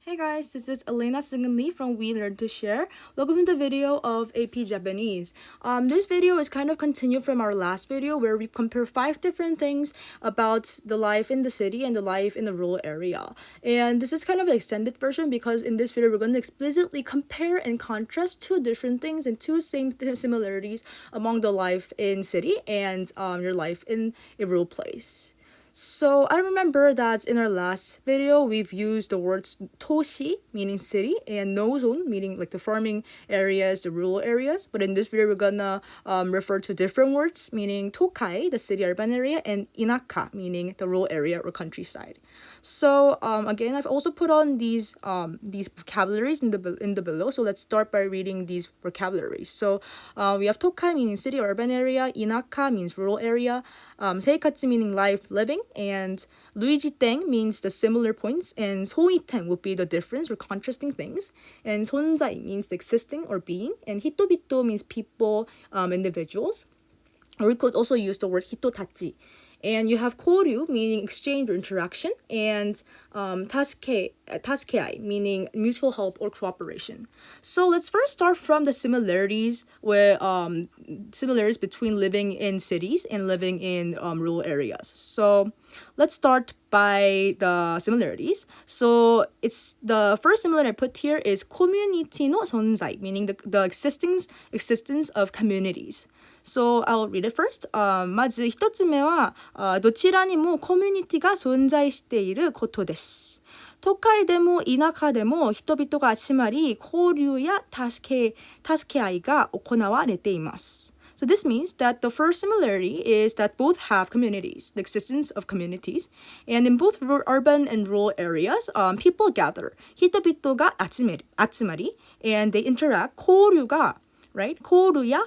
Hey guys, this is Elena Seungeun Lee from We Learn to Share. Welcome to the video of AP Japanese. This video is kind of continued from our last video where we compare 5 different things about the life in the city and the life in the rural area. And this is kind of an extended version because in this video we're going to explicitly compare and contrast 2 different things and 2 same similarities among the life in city and your life in a rural place. So I remember that in our last video, we've used the words toshi, meaning city, and nozon, meaning like the farming areas, the rural areas. But in this video, we're gonna refer to different words, meaning tokai, the city urban area, and inaka, meaning the rural area or countryside. So again, I've also put on these vocabularies in the below. So let's start by reading these vocabularies. So we have tokai, meaning city or urban area, inaka means rural area, seikatsu meaning life, living, and 루이지땡 means the similar points, and 소이텐 would be the difference or contrasting things, and 손자이 means the existing or being, and 히토비토 means people, individuals, or we could also use the word hitotachi. And you have koryu, meaning exchange or interaction, and taskeai, meaning mutual help or cooperation. So let's first start from the similarities between living in cities and living in rural areas. So let's start by the similarities. So it's the first similarity I put here is community no sonzai, meaning the existence of communities. So I'll read it first. まず一つ目は、どちらにもコミュニティが存在していることです。都会でも田舎でも人々が集まり、交流や助け合いが行われています。So this means that the first similarity is that both have communities, the existence of communities, and in both urban and rural areas, people gather. 人々が集まり, and they interact. 交流が right? 交流や、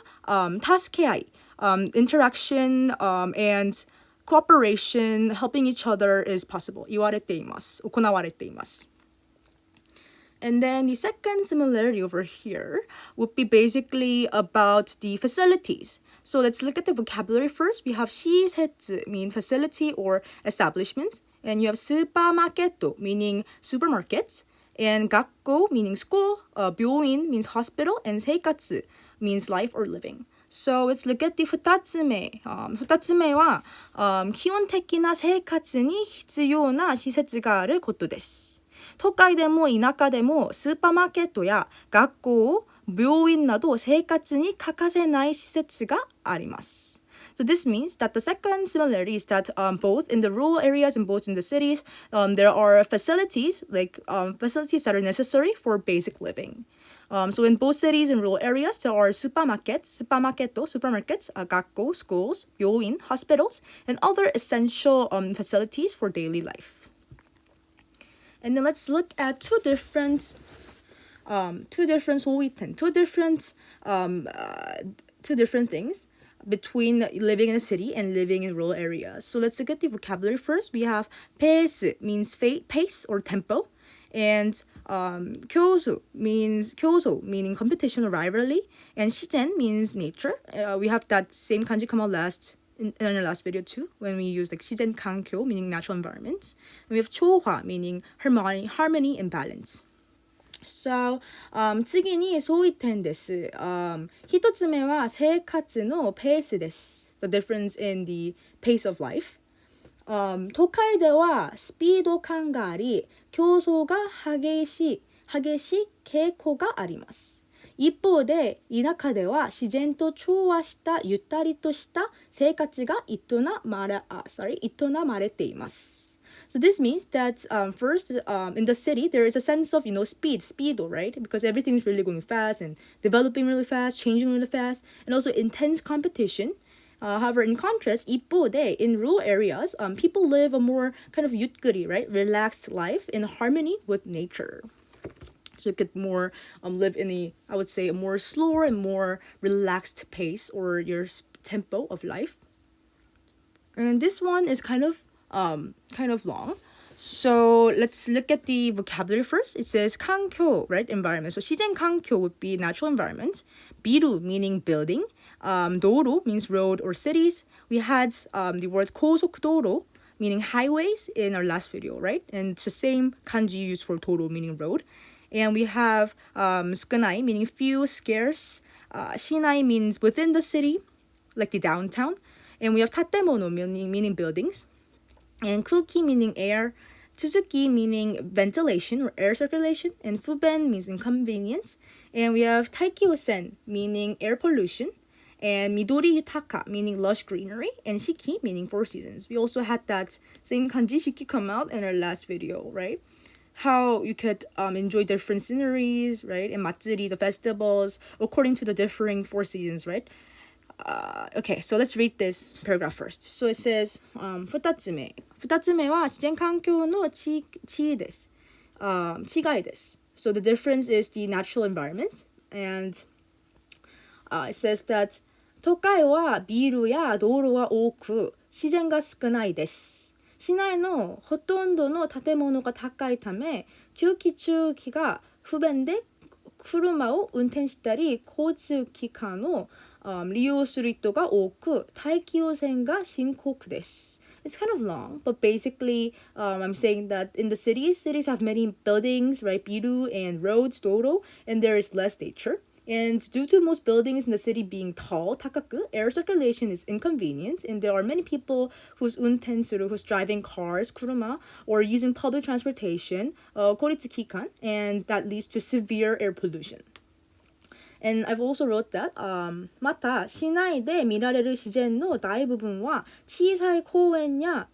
助け合い、interaction, and cooperation, helping each other is possible. 言われています。行われています。And then the second similarity over here would be basically about the facilities. So let's look at the vocabulary first. We have 시세츠, meaning facility or establishment. And you have 스파마켓도, meaning supermarkets. And gakko, meaning school. 묘인 means hospital. And seikatsu means life or living. So let's look at the 2つ目. 2つ目は、基本的な生活に必要な施設があることです。都会でも田舎でもスーパーマーケットや学校、病院など生活に欠かせない施設があります。So this means that the second similarity is that both in the rural areas and both in the cities, there are facilities, facilities that are necessary for basic living. So in both cities and rural areas, there are supermarkets, gakko, schools,病院, hospitals, and other essential facilities for daily life. And then let's look at two different things between living in a city and living in rural areas. So let's look at the vocabulary first. We have pace means pace or tempo, and 교수 meaning competition or rivalry, and 시젠 means nature. We have that same kanji come out in our last video too, when we use like 시젠環境 meaning natural environments. And we have 조화 meaning harmony and balance. So, 次にそうい点です。一つ目は生活のペースです。The difference in the pace of life. 都会ではスピード感があり、競争が激しい傾向があります。一方で、田舎では自然と調和したゆったりとした生活が営まれています。So this means that first, in the city, there is a sense of, speed, right? Because everything is really going fast and developing really fast, changing really fast, and also intense competition. However, in contrast, 이쁘대, in rural areas, people live a more kind of yutguri, right? Relaxed life in harmony with nature. So you could more live in I would say, a more slower and more relaxed pace or your tempo of life. And this one is kind of long. So let's look at the vocabulary first. It says環境, right? Environment. So 시젠環境would be natural environment. 비루 meaning building. 도로 means road or cities. We had the word 고속도로 meaning highways in our last video, right? And it's the same kanji used for 도로, meaning road. And we have skunai, meaning few, scarce. Shinai means within the city, like the downtown. And we have tatemono, meaning buildings. And kuki, meaning air. Tsuzuki, meaning ventilation or air circulation. And fuben means inconvenience. And we have taikyosen, meaning air pollution. And midori yutaka, meaning lush greenery. And shiki, meaning 4 seasons. We also had that same kanji shiki come out in our last video, right? How you could enjoy different sceneries, right? And matsuri, the festivals, according to the differing 4 seasons, right? Okay, so let's read this paragraph first. So it says, 2つ目は自然環境の違いです。違いです。So the difference is the natural environment. And it says that 都会はビルや道路が多く、自然が少ないです。市内のほとんどの建物が高いため、空気中気が不便で車を運転したり、交通機関を利用する人が多く、大気汚染が深刻です。It's kind of long, but basically, I'm saying that in the cities have many buildings, right, biru and roads, 도로, and there is less nature. And due to most buildings in the city being tall, takaku, air circulation is inconvenient, and there are many people who's driving cars, kuruma, or using public transportation, koritsu kikan, and that leads to severe air pollution. And I've also wrote that また市内で見られる自然の大部分は小さい公園や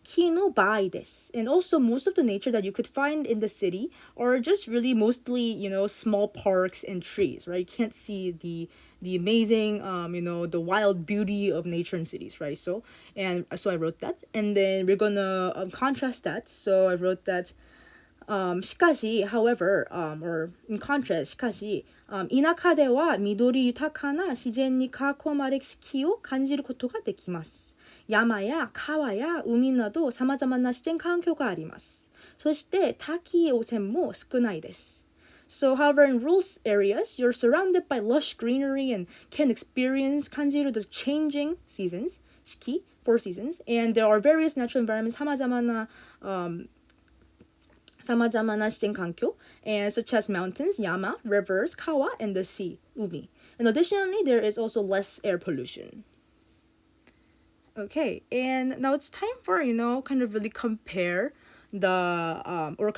木の場合です。And also most of the nature that you could find in the city are just really mostly, small parks and trees, right? You can't see the amazing, the wild beauty of nature in cities, right? So I wrote that. And then we're gonna contrast that. So I wrote that しかし, however, or in contrast, しかし、田舎では緑豊かな自然に囲まれる四季を感じることができます。山や川や海など様々な自然環境があります。そして大気汚染も少ないです。So, however, in rural areas, you're surrounded by lush greenery and can experience, 感じる the changing seasons, 四季, 4 seasons, and there are various natural environments, 様々な自然環境, and such as mountains, yama, rivers, kawa, and the sea, umi. And additionally, there is also less air pollution. Okay, and now it's time for, kind of really compare or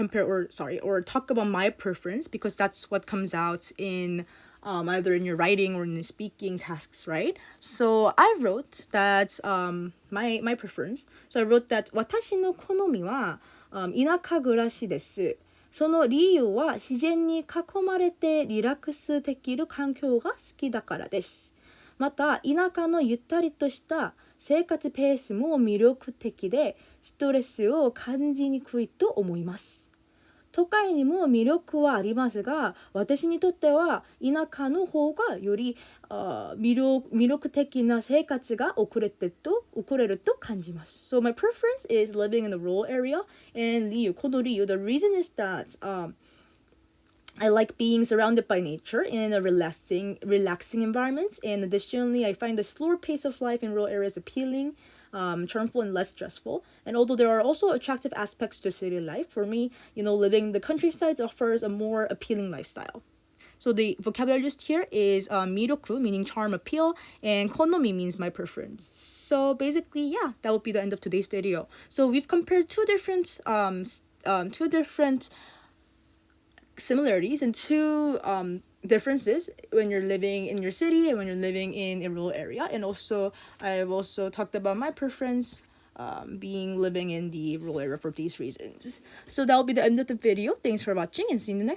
talk about my preference, because that's what comes out in either in your writing or in the speaking tasks, right? So I wrote that my preference. So I wrote that 私の好みは田舎暮らしです。その理由は自然に囲まれてリラックスできる環境が好きだからです。また、田舎のゆったりとした生活ペースも魅力的で、ストレスを感じにくいと思います。都会にも魅力はありますが、私にとっては田舎の方がより魅力的な生活が送れると感じます。So my preference is living in the rural area, andこの理由, the reason is that I like being surrounded by nature in a relaxing environment, and additionally, I find the slower pace of life in rural areas appealing, charmful, and less stressful. And although there are also attractive aspects to city life, for me, living in the countryside offers a more appealing lifestyle. So the vocabulary list here is miroku, meaning charm, appeal, and konomi means my preference. So basically, yeah, that would be the end of today's video. So we've compared two different similarities and two differences when you're living in your city and when you're living in a rural area. And also, I've also talked about my preference living in the rural area for these reasons. So that'll be the end of the video. Thanks for watching, and see you in the next